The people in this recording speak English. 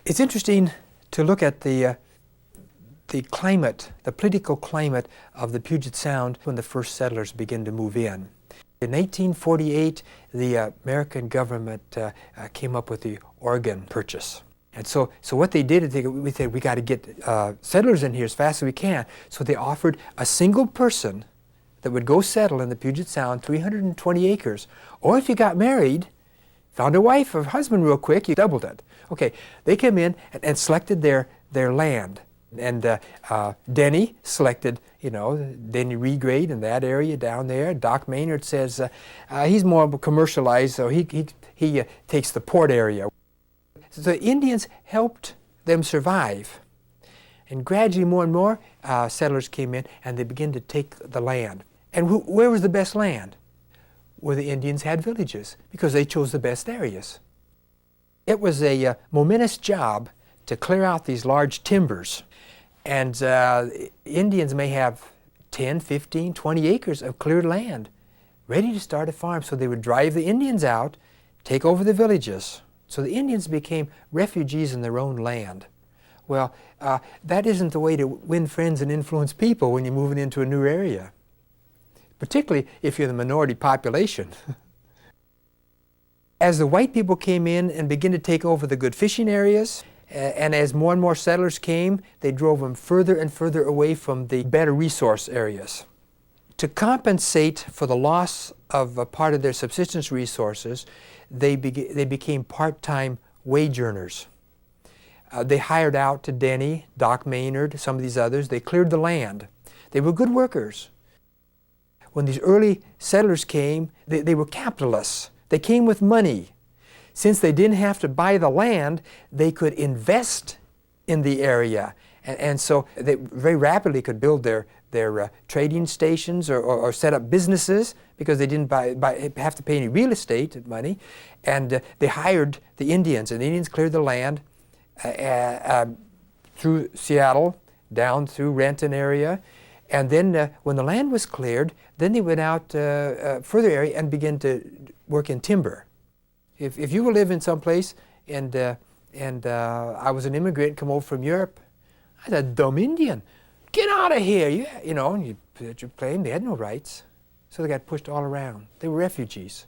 It's interesting to look at the climate, the political climate of the Puget Sound when the first settlers begin to move in. In 1848, the American government came up with the Oregon Purchase. And so what they did is we said, we got to get settlers in here as fast as we can. So they offered a single person that would go settle in the Puget Sound 320 acres. Or if you got married, found a wife or husband real quick, you doubled it. Okay, they came in and selected their land. And Denny selected, Denny Regrade in that area down there. Doc Maynard says he's more commercialized, so he takes the port area. So the Indians helped them survive. And gradually more and more settlers came in and they began to take the land. And where was the best land? Where the Indians had villages, because they chose the best areas. It was a momentous job to clear out these large timbers. And Indians may have 10, 15, 20 acres of cleared land ready to start a farm. So they would drive the Indians out, take over the villages. So the Indians became refugees in their own land. Well, that isn't the way to win friends and influence people when you're moving into a new area, particularly if you're the minority population. As the white people came in and began to take over the good fishing areas, and as more and more settlers came, they drove them further and further away from the better resource areas. To compensate for the loss of a part of their subsistence resources, they became part-time wage earners. They hired out to Denny, Doc Maynard, some of these others. They cleared the land. They were good workers. When these early settlers came, they were capitalists. They came with money. Since they didn't have to buy the land, they could invest in the area. And so they very rapidly could build their trading stations or set up businesses because they didn't have to pay any real estate money. And they hired the Indians, and the Indians cleared the land through Seattle, down through Renton area. And then when the land was cleared, then they went out further area and began to work in timber. If you live in some place and I was an immigrant, come over from Europe, I was a dumb Indian. Get out of here! And you put your claim. They had no rights, so they got pushed all around. They were refugees.